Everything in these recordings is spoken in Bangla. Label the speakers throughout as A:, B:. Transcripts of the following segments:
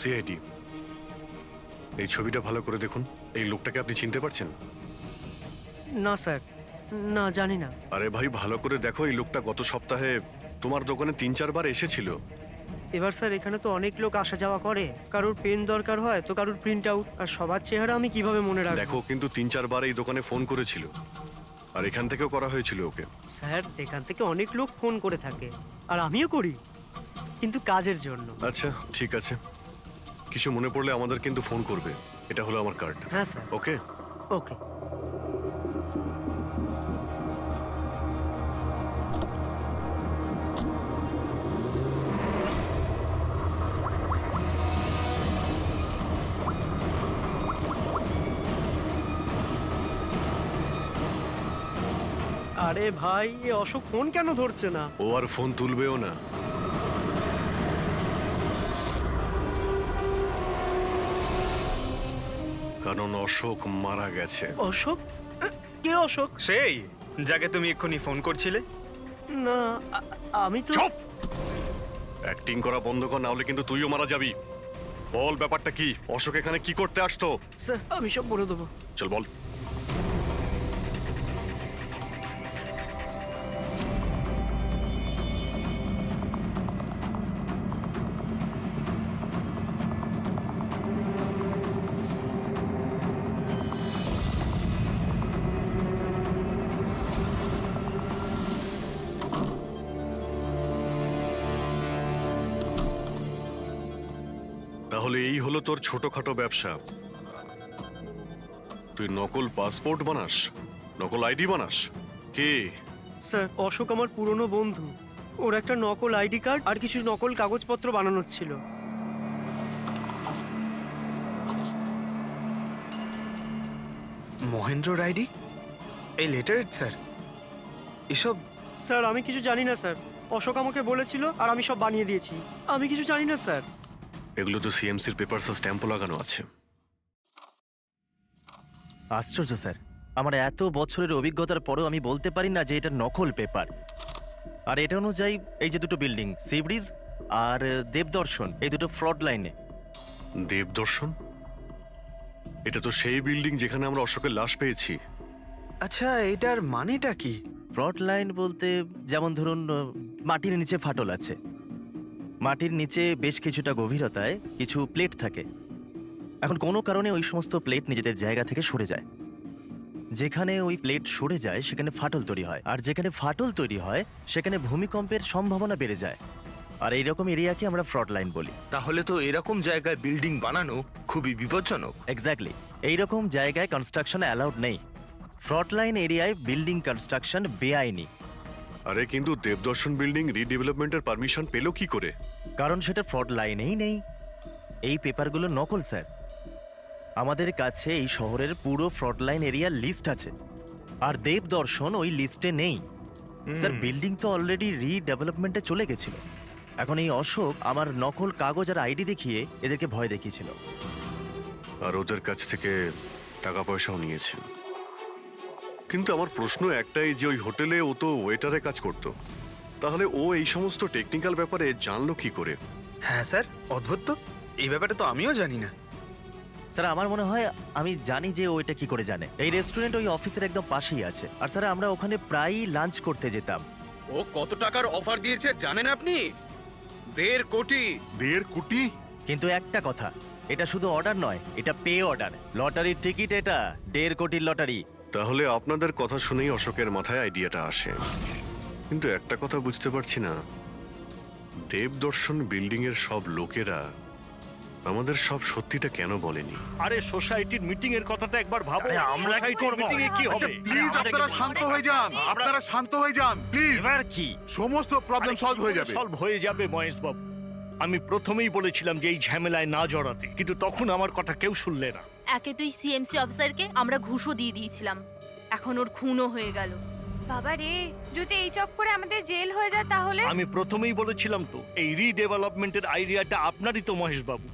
A: সিআইডি, এই ছবিটা ভালো করে দেখুন। এই লোকটাকে আপনি চিনতে পারছেন?
B: না স্যার, না জানি না।
A: আরে ভাই, ভালো করে দেখো, এই লোকটা গত সপ্তাহে তোমার দোকানে 3-4 বার এসেছিল।
B: এবার স্যার এখানে তো অনেক লোক আসা যাওয়া করে, কারোর পেন দরকার হয় তো কারোর প্রিন্ট আউট, আর সবার চেহারা আমি কিভাবে মনে রাখবো?
A: দেখো, কিন্তু 3-4 বার এই দোকানে ফোন করেছিল, আর এখান থেকেও করা হয়েছিল ওকে।
B: স্যার এখান থেকে অনেক লোক ফোন করে থাকে, আর আমিও করি, কিন্তু কাজের জন্য।
A: আচ্ছা ঠিক আছে, কিছু মনে পড়লে আমাদের কিন্তু ফোন করবে। এটা হলো আমার কার্ড।
B: হ্যাঁ স্যার।
A: ওকে।
B: ওকে। আরে ভাই, এ অশোক ফোন কেন ধরছে না?
A: ও আর ফোন তুলবেও না। কারণ অশোক মারা গেছে।
B: অশোক? কে অশোক?
C: সেই যাকে তুমি এক্ষুনি ফোন করছিলে।
B: না, আমি তো।
A: চুপ! অ্যাক্টিং করা বন্ধ কর, না হলে কিন্তু তুইও মারা যাবি। বল ব্যাপারটা কি? অশোক এখানে কি করতে আসতো?
B: স্যার আমি সব বলে দেবো।
A: চল বল। তাহলে এই হলো তোর ছোটখাটো ব্যবসা। তুই নকল পাসপোর্ট বানাস, নকল আইডি বানাস। কে?
B: স্যার অশোক আমার পুরনো বন্ধু, ওর একটা নকল আইডি কার্ড আর কিছু নকল কাগজপত্র বানানোর ছিল।
C: মহেন্দ্র রাইডি, এই লেটারেড স্যার, এসব
B: স্যার আমি কিছু জানি না স্যার, অশোক আমাকে বলেছিল আর আমি সব বানিয়ে দিয়েছি। আমি কিছু জানি না স্যার।
A: এগুলো তো সিএমসির পেপারস স্ট্যাম্পও লাগানো আছে।
D: আশ্চর্য স্যার, আমার এত বছরের অভিজ্ঞতার পরেও আমি বলতে পারি না যে এটা নকল পেপার। আর এটা অনুযায়ী এই যে দুটো বিল্ডিং, সি ব্রিজ আর দেবদর্শন, এই দুটো ফ্রড লাইনে।
A: দেবদর্শন? এটা তো সেই বিল্ডিং যেখানে আমরা অশোকের লাশ পেয়েছি।
C: আচ্ছা, এটার মানেটা কি?
D: ফ্রড লাইন বলতে যেমন ধরুন মাটির নিচে ফাটল আছে, মাটির নিচে বেশ কিছুটা গভীরতায় কিছু প্লেট থাকে। এখন কোনো কারণে ওই সমস্ত প্লেট নিজেদের জায়গা থেকে সরে যায়। যেখানে ওই প্লেট সরে যায় সেখানে ফাটল তৈরি হয়, আর যেখানে ফাটল তৈরি হয় সেখানে ভূমিকম্পের সম্ভাবনা বেড়ে যায়। আর এইরকম এরিয়াকে আমরা ফ্রড লাইন বলি।
E: তাহলে তো এরকম জায়গায় বিল্ডিং বানানো খুবই বিপজ্জনক।
D: এক্স্যাক্টলি, এইরকম জায়গায় কনস্ট্রাকশন অ্যালাউড নেই। ফ্রড লাইন এরিয়ায় বিল্ডিং কনস্ট্রাকশন বেআইনি।
A: আরে কিন্তু দেবদর্শন বিল্ডিং রিডেভেলপমেন্টের পারমিশন পেলো কি করে?
D: কারণ সেটা ফ্রড লাইনেই নেই। এই পেপারগুলো নকল স্যার। আমাদের কাছে এই শহরের পুরো ফ্রড লাইন এরিয়ার লিস্ট আছে, আর দেবদর্শন ওই লিস্টে নেই। স্যার বিল্ডিং তো অলরেডি রিডেভেলপমেন্টে চলে গেছিল। এখন এই অশোক আমার নকল কাগজ আর আইডি দেখিয়ে এদেরকে ভয় দেখিয়েছিল।
A: আর ওদের কাছ থেকে টাকা পয়সাও নিয়েছে। কিন্তু আমার প্রশ্ন একটাই, যে ওই হোটেলে ও তো ওয়েটারে কাজ করতো, তাহলে ও এই সমস্ত টেকনিক্যাল ব্যাপারে জানলো কি করে?
C: হ্যাঁ স্যার, অদ্ভুত তো, এই ব্যাপারে তো আমিও জানি না।
D: স্যার আমার মনে হয় আমি জানি যে ও এটা কি করে জানে। এই রেস্টুরেন্ট ওই অফিসের একদম পাশেই আছে, আর স্যার আমরা ওখানে প্রায়ই লাঞ্চ করতে যেতাম।
F: ও কত টাকার অফার দিয়েছে জানেন আপনি? 1.5 কোটি।
G: 1.5 কোটি?
D: কিন্তু একটা কথা, এটা শুধু অর্ডার নয়, এটা পে অর্ডার। লটারির টিকিট এটা, 1.5 কোটির লটারি।
A: তাহলে আপনাদের কথা শুনেই অশোকের মাথায় আইডিয়াটা আসে। কিন্তু একটা কথা বুঝতে পারছি না, দেবদর্শন বিল্ডিং এর সব লোকেরা আমাদের সব সত্যিটা কেন বলেনি?
H: আরে সোসাইটির মিটিং এর কথাটা একবার ভাবো।
E: আরে আমরা কি করব?
H: মিটিং এ কি
G: আচ্ছা
H: হবে?
G: প্লিজ আপনারা শান্ত হয়ে যান, আপনারা শান্ত হয়ে যান প্লিজ।
H: এবার কি
G: সমস্ত প্রবলেম সলভ হয়ে যাবে।
H: সলভ হয়ে যাবে মহেশ বাবু। আমি প্রথমেই বলেছিলাম যে এই ঝামেলায় না জড়াতে, কিন্তু তখন আমার কথা কেউ শুনলে না।
I: একে তুই সিএমসি অফিসারকে আমরা ঘুষও দিয়ে দিয়েছিলাম, এখন ওর খুনও হয়ে গেল।
J: বাবা রে, যদি এই চক্করে আমাদের জেল হয়ে যায় তাহলে?
H: আমি প্রথমেই বলেছিলাম তো, এই রিডেভেলপমেন্টের আইডিয়াটা আপনারই তো মহেশ বাবু।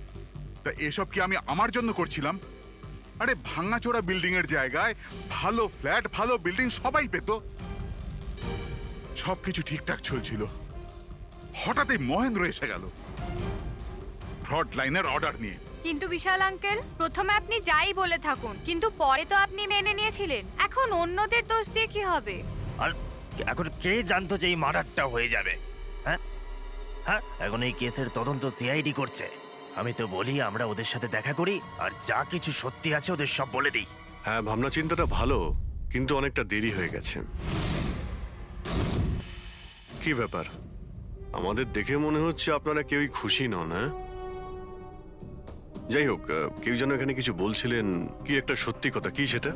G: তা এসব কি আমি আমার জন্য করছিলাম? আরে ভাঙাচোরা বিল্ডিং এর জায়গায় ভালো ফ্ল্যাট, ভালো বিল্ডিং সবাই পেত। সবকিছু ঠিকঠাক চলছিল, হঠাৎই মহেন্দ্র এসে গেল। ফ্রড লাইনের অর্ডার নিয়ে।
J: কিন্তু বিশাল আঙ্কেল, প্রথমে আপনি যাই বলে থাকুন, কিন্তু পরে তো আপনি মেনে নিয়েছিলেন। এখন অন্যদের দোষ দিয়ে কি হবে?
D: আর এখন কে জানতো যে এই মার্ডারটা হয়ে যাবে? হ্যাঁ হ্যাঁ, এখন এই কেসের তদন্ত সিআইডি করছে। আমি তো বলি আমরা ওদের সাথে দেখা করি আর যা কিছু সত্যি আছে ওদের সব বলে দিই।
A: হ্যাঁ, ভাবনা চিন্তাটা ভালো, কিন্তু অনেকটা দেরি হয়ে গেছে। কি ব্যাপার, আমাদের দেখে মনে হচ্ছে আপনারা কেউই খুশি নন। হ্যাঁ, যাই হোক, কেউ যেন এখানে কিছু বলছিলেন, কি একটা সত্যি কথা, কি সেটা?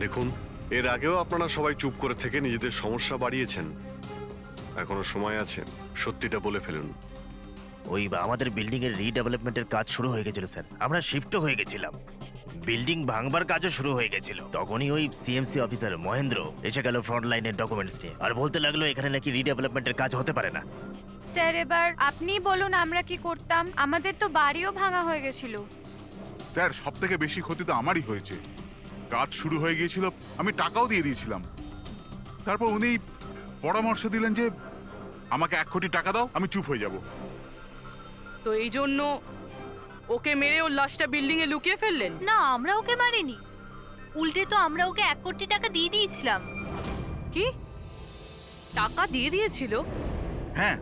A: দেখুন, এর আগেও আপনারা সবাই চুপ করে থেকে নিজেদের সমস্যা বাড়িয়েছেন। এখনো সময় আছে, সত্যিটা বলে ফেলুন।
D: ওই আমাদের বিল্ডিং এর রিডেভেলপমেন্টের কাজ শুরু হয়ে গেছিল স্যার, আমরা শিফটও হয়ে গেছিলাম, বিল্ডিং ভাঙবার কাজও শুরু হয়ে গেছিল। তখনই ওই সিএমসি অফিসার মহেন্দ্র এসে গেল ফ্রন্ট লাইনের ডকুমেন্টস নিয়ে আর বলতে লাগলো এখানে নাকি রিডেভেলপমেন্টের কাজ হতে পারে না।
J: স্যার, এবার আপনি বলুন আমরা কি করতাম? আমাদের তো বাড়িও ভাঙা হয়ে গেছিল।
G: স্যার, সব থেকে বেশি ক্ষতি তো আমারই হয়েছে। কাজ শুরু হয়ে গিয়েছিল, আমি টাকাও দিয়ে দিয়েছিলাম। তারপর উনি পরামর্শ দিলেন যে আমাকে 1 কোটি টাকা দাও, আমি চুপ হয়ে যাব।
K: তো এই জন্য ওকে মেরে ওর লাশটা বিল্ডিং এ লুকিয়ে ফেললেন?
I: না, আমরা ওকে মারিনি, উল্টে তো আমরা ওকে 1 কোটি টাকা দিয়ে দিয়েছিলাম।
K: কি টাকা দিয়ে দিয়েছিল?
G: হ্যাঁ,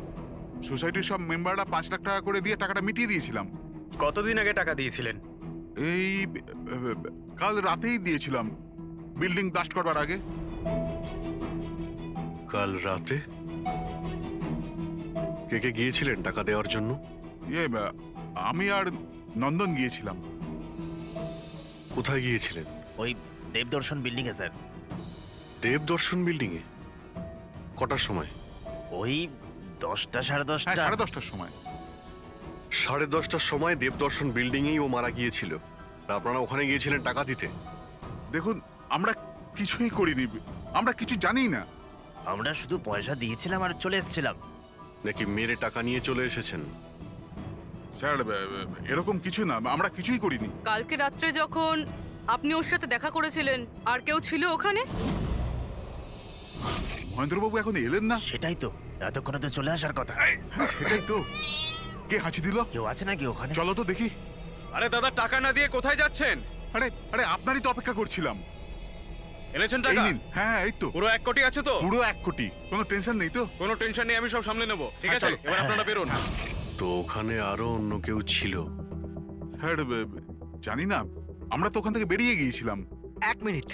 G: সোসাইটির সব মেম্বাররা 5 লাখ টাকা করে দিয়ে টাকাটা মিটিয়ে দিয়েছিলাম।
C: কতদিন আগে টাকা দিয়েছিলেন?
G: এই কাল রাতেই দিয়েছিলাম, বিল্ডিং ব্লাস্ট করবার আগে।
A: কাল রাতে কে কে গিয়েছিলেন টাকা দেওয়ার জন্য?
G: আমি আর নন্দন গিয়েছিলাম।
A: কোথায় গিয়েছিলেন?
D: ওই দেবদর্শন বিল্ডিং এ স্যার।
A: দেবদর্শন বিল্ডিং এ? কটার সময়?
D: ওই 10টা সাড়ে
G: হ্যাঁ,
D: 10টা।
G: 10:30টার সময়।
A: 10:30টার সময় দেবদর্শন বিল্ডিং এই ও মারা গিয়েছিল। আর আপনারা ওখানে গিয়েছিলেন টাকা দিতে?
G: দেখুন, আমরা কিছুই করিনি, আমরা কিছু জানি না।
D: আমরা শুধু পয়সা দিয়েছিলাম আর চলে এসেছিলাম।
A: নাকি মেরে টাকা নিয়ে চলে এসেছেন?
G: স্যার, এরকম কিছু না, আমরা কিছুই করিনি।
K: কালকে রাত্রে যখন আপনি ওর সাথে দেখা করেছিলেন আর কেউ ছিল ওখানে?
G: মহেন্দ্রবাবু এখন এলেন না।
D: সেটাই তো, এতক্ষণে তো চলে আসার কথা।
G: হ্যাঁ, সেটাই তো। কে হাঁচি দিল?
D: কেউ আছে নাকি ওখানে?
G: চলো তো দেখি।
F: আরে দাদা, টাকা না দিয়ে কোথায় যাচ্ছেন?
G: আরে আরে, আপনারই তো অপেক্ষা করছিলাম।
F: এনেছেন
G: এই
F: টাকা?
G: নিন। হ্যাঁ, এই তো
F: পুরো 1 কোটি আছে তো?
G: পুরো 1 কোটি, কোনো টেনশন নেই তো?
F: কোনো টেনশন নেই, আমি সব সামলে নেব। ঠিক
G: হ্যাঁ,
F: আছে,
G: চলো।
F: এবার আপনারা বেরোন।
A: তো ওখানে আরো অন্য কেউ ছিল?
G: স্যার, জানি না, আমরা তো ওখান থেকে বেরিয়ে গিয়েছিলাম।
L: 1 মিনিট,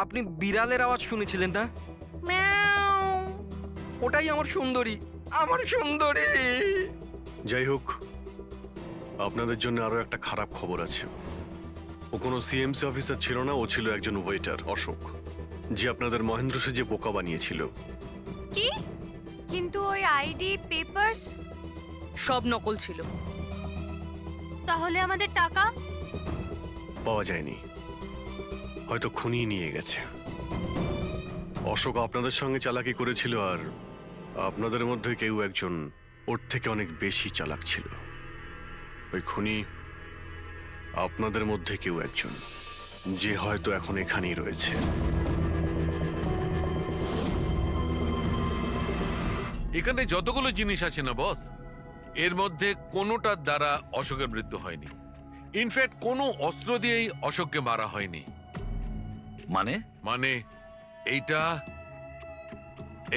L: আপনি বিড়ালের আওয়াজ শুনেছিলেন না? ওটাই আমার সুন্দরী, আমার সুন্দরী।
A: যাই হোক, আপনাদের জন্য আরো একটা খারাপ খবর আছে। ও কোনো সিএমসি অফিসার ছিল না, ও ছিল একজন ওয়েটার, অশোক, যে আপনাদের মহেন্দ্র সেজে বোকা বানিয়েছিল।
J: কি? কিন্তু ওই আইডি পেপারস
K: সব নকল ছিল।
I: তাহলে আমাদের টাকা?
A: পাওয়া যায়নি, হয়তো খুনিয়ে নিয়ে গেছে। অশোক আপনাদের সঙ্গে চালাকি করেছিল, আর আপনাদের মধ্যে কেউ একজন ওর থেকে অনেক বেশি চালাক ছিল। ওই খুনি আপনাদের মধ্যে কেউ একজন, যে হয়তো এখন এখানেই রয়েছে।
M: এখানে যতগুলো জিনিস আছে না বস, এর মধ্যে কোনোটার দ্বারা অশোকের মৃত্যু হয়নি। ইনফ্যাক্ট কোনো অস্ত্র দিয়েই অশোককে মারা হয়নি।
E: মানে
M: মানে এইটা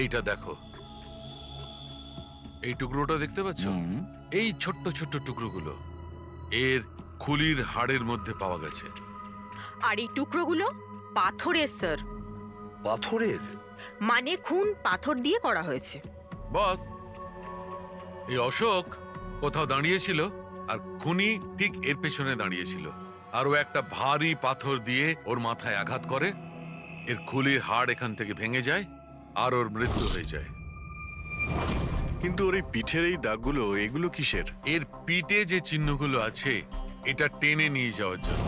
M: এইটা দেখো, এই টুকরোটা দেখতে পাচ্ছ? এই ছোট্ট ছোট্ট টুকরোগুলো এর খুলির হাড়ের মধ্যে পাওয়া গেছে।
K: আর এই টুকরোগুলো পাথরের স্যার।
E: পাথরের?
K: মানে খুন পাথর দিয়ে করা হয়েছে।
M: বস, এই অশোক কোথাও দাঁড়িয়েছিল আর খুনি ঠিক এর পেছনে দাঁড়িয়েছিল, আর ও একটা ভারী পাথর দিয়ে ওর মাথায় আঘাত করে, এর খুলির হাড় এখান থেকে ভেঙে যায় আর ওর মৃত্যু হয়ে যায়।
A: কিন্তু ওর এই পিঠের এই দাগগুলো, এগুলো কিসের?
M: এর পিঠে যে চিহ্নগুলো আছে, এটা টেনে নিয়ে যাওয়ার জন্য,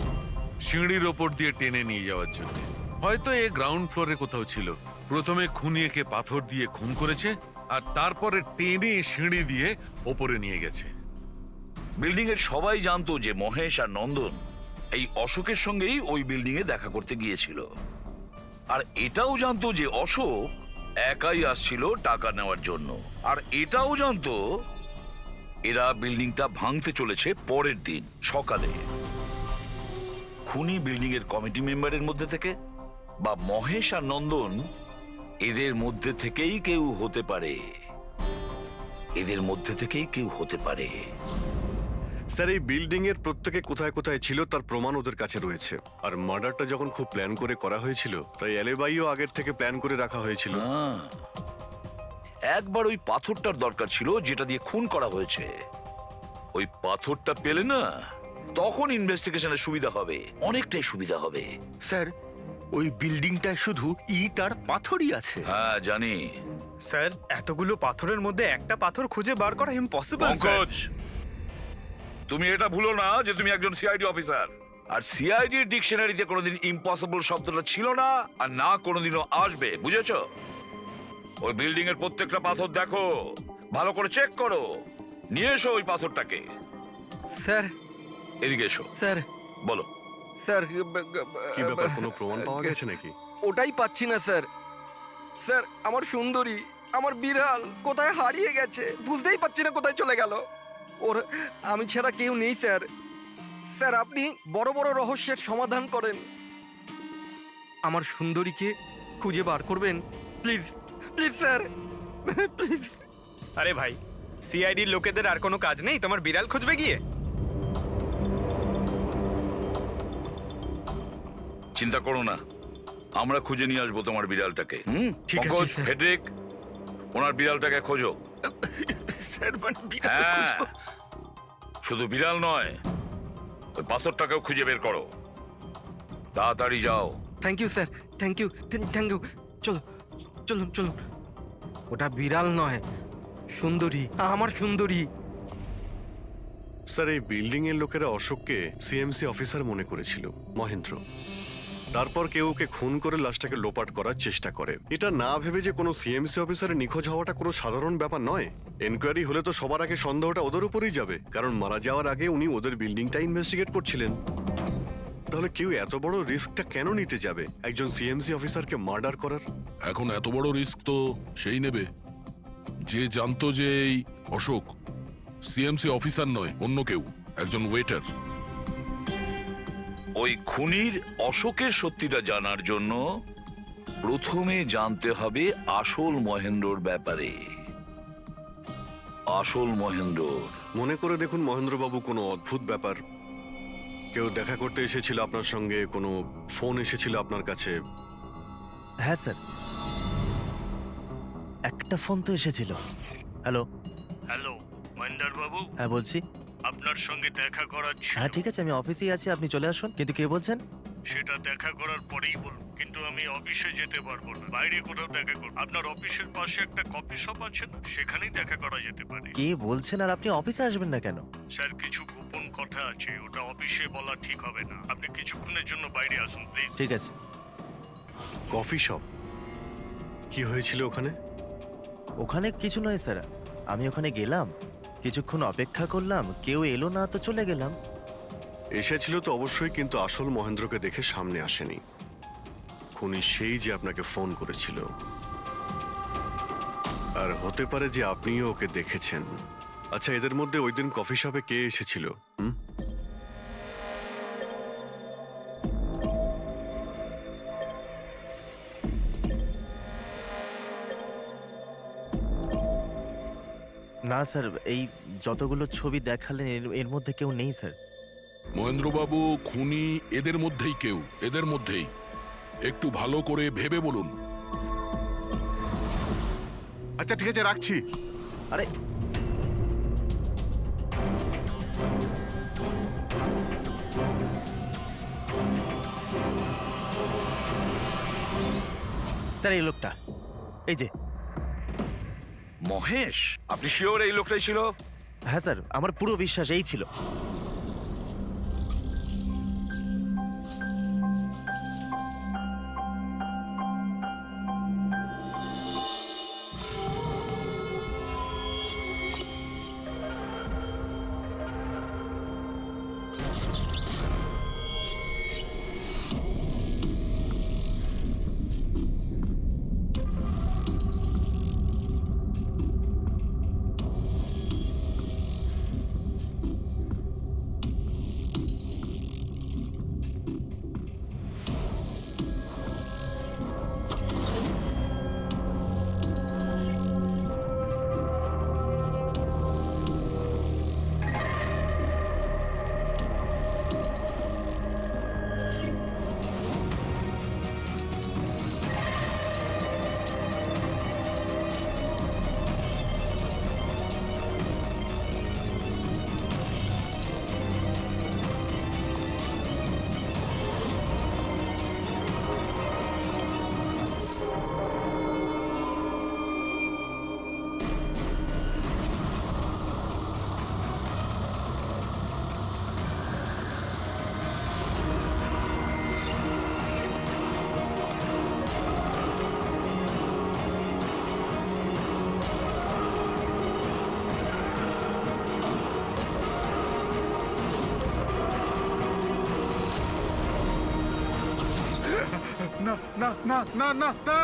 M: সিঁড়ির ওপর দিয়ে টেনে নিয়ে যাওয়ার জন্য। হয়তো এ গ্রাউন্ড ফ্লোরে কোথাও ছিল। প্রথমে খুনি একে পাথর দিয়ে খুন করেছে, আর তারপরে টেনে সিঁড়ি দিয়ে ওপরে নিয়ে গেছে।
E: বিল্ডিং এর সবাই জানতো যে মহেশ আর নন্দন এই অশোকের সঙ্গেই ওই বিল্ডিং এ দেখা করতে গিয়েছিল।
F: আর এটাও জানতো যে অশোক একাই আসছিল টাকা নেওয়ার জন্য, আর এটাও জানতো এরা বিল্ডিংটা ভাঙতে চলেছে পরের দিন সকালে। খুনি বিল্ডিং এর কমিটি মেম্বারের মধ্যে থেকে বা মহেশ আর নন্দন এদের মধ্যে থেকেই কেউ হতে পারে, এদের মধ্যে থেকেই কেউ হতে পারে।
A: স্যার, এই বিল্ডিং এর প্রত্যেকে কোথায় কোথায় ছিল তার প্রমাণ ওদের কাছে রয়েছে। আর মার্ডারটা যখন খুব প্ল্যান করে করা হয়েছিল, তাই এলেবাইও আগের থেকে প্ল্যান করে রাখা হয়েছিল।
F: একবার ওই পাথরটার দরকার ছিল যেটা দিয়ে খুন করা হয়েছে। ওই পাথরটা পেলে না, তখন ইনভেস্টিগেশনের সুবিধা হবে, অনেকটাই সুবিধা হবে।
E: স্যার, ওই বিল্ডিংটায় শুধু ইট আর পাথরই আছে।
F: হ্যাঁ জানি।
C: স্যার, এতগুলো পাথরের মধ্যে একটা পাথর খুঁজে বার করা ইম্পসিবল স্যার।
F: পঙ্কজ, তুমি এটা ভুলো না যে তুমি একজন সিআইডি অফিসার, আর সিআইডি ডিকশনারিতে কোনোদিন ইম্পসিবল শব্দটা ছিল না, আর না কোনোদিনও আসবে, বুঝেছো? ওই বিল্ডিং এর প্রত্যেকটা পাথর দেখো, ভালো করে চেক করো, নিয়ে এসো ওই পাথরটাকে।
L: স্যার,
F: এদিকে এসো।
L: স্যার,
F: বলো।
L: স্যার,
A: কি ব্যাপার, কোনো প্রমাণ পাওয়া গেছে নাকি?
L: ওটাই পাচ্ছি না স্যার। স্যার, আমার সুন্দরী, আমার বিড়াল কোথায় হারিয়ে গেছে, বুঝতেই পারছি না কোথায় চলে গেল। ওর আমি ছাড়া কেউ নেই স্যার। স্যার, আপনি বড় বড় রহস্যের সমাধান করেন, আমার সুন্দরীকে খুঁজে বার করবেন প্লিজ, প্লিজ স্যার, প্লিজ।
C: আরে ভাই, সিআইডির লোকেদের আর কোনো কাজ নেই তোমার বিড়াল খুঁজবে গিয়ে?
F: চিন্তা করো না, আমরা খুঁজে নিয়ে আসবো তোমার বিড়ালটাকে।
L: ঠিক আছে,
F: পঙ্কজ,
L: স্যার।
F: ফেডরিক, ওনার বিড়ালটাকে খোঁজো।
E: স্যার, মানে বিড়াল
F: হ্যাঁ,
E: খুঁজবো?
F: শুধু বিড়াল নয়, ওই পাথরটাকেও খুঁজে বের করো, তাড়াতাড়ি যাও।
L: Thank you sir, thank you, thank you. চলো, চলুন চলুন। ওটা বিড়াল নয়, সুন্দরী, আমার সুন্দরী।
A: স্যার, এই বিল্ডিং এর লোকেরা অশোককে সিএমসি অফিসার মনে করেছিল, মহেন্দ্র। তারপর কেউ ওকে খুন করে লাশটাকে লোপাট করার চেষ্টা করে। এটা না ভেবে যে কোনো সিএমসি অফিসারের নিখোঁজ হওয়াটা কোনো সাধারণ ব্যাপার নয়। এনকোয়ারি হলে তো সবার আগে সন্দেহটা ওদের উপরেই যাবে, কারণ মারা যাওয়ার আগে উনি ওদের বিল্ডিংটা ইনভেস্টিগেট করছিলেন। তাহলে কেউ এত বড় রিস্কটা কেন নিতে যাবে একজন সিএমসি অফিসারকে মার্ডার করার?
N: এখন এত বড় রিস্ক তো সেই নেবে যে জানতো যে এই অশোক সিএমসি অফিসার নয়, অন্য কেউ, একজন ওয়েটার।
F: ওই খুনির অশোকের সত্যিটা জানার জন্য প্রথমে জানতে হবে আসল মহেন্দ্রর ব্যাপারে। আসল মহেন্দ্র।
A: মনে করে দেখুন মহেন্দ্রবাবু, কোনো অদ্ভুত ব্যাপার, কেউ দেখা করতে এসেছিল আপনার সঙ্গে, কোনো ফোন এসেছিল আপনার কাছে?
D: হ্যাঁ স্যার, একটা ফোন তো এসেছিল। হ্যালো
H: হ্যালো মহেন্দ্র বাবু,
D: হ্যাঁ বলছি।
H: আপনার সঙ্গে দেখা করার ছিল।
D: হ্যাঁ ঠিক আছে, আমি অফিসেই আছি, আপনি চলে আসুন। কিন্তু কে বলছেন?
H: সেটা দেখা করার পরেই বলুন, কিন্তু আমি অফিসে যেতে পারবো না, বাইরে কোথাও দেখা করব। আপনার অফিসের পাশে একটা কফি শপ আছে না, সেখানেই দেখা করা যেতে পারে।
D: কে বলছেন? আর আপনি অফিসে আসবেন না কেন?
H: স্যার, কিছু গোপন কথা আছে, ওটা অফিসে বলা ঠিক হবে না। আপনি কিছুক্ষণের জন্য বাইরে আসুন প্লিজ।
D: ঠিক আছে।
A: Coffee shop? কি হয়েছিল ওখানে?
D: ওখানে কিছু নয় স্যার, আমি ওখানে গেলাম, কিছুক্ষণ অপেক্ষা করলাম, কেউ এলো না তো চলে গেলাম।
A: এসেছিল তো অবশ্যই, কিন্তু আসল মহেন্দ্রকে দেখে সামনে আসেনি। খুনি সেই যে আপনাকে ফোন করেছিল, আর হতে পারে যে আপনিও ওকে দেখেছেন। আচ্ছা, এদের মধ্যে ওই দিন কফি শপে কে এসেছিল?
D: না স্যার, এই যতগুলো ছবি দেখালেন এর মধ্যে কেউ নেই স্যার।
N: মহেন্দ্রবাবু, খুনি এদের মধ্যেই কেউ, এদের মধ্যেই। একটু ভালো করে ভেবে বলুন।
G: আচ্ছা ঠিক আছে, রাখছি।
D: আরে স্যার, এই লোকটা, এই যে
F: মহেশ, আপনি শিওর এই লোকটাই ছিল?
D: হ্যাঁ স্যার, আমার পুরো বিশ্বাস এই ছিল।
G: না না না না না না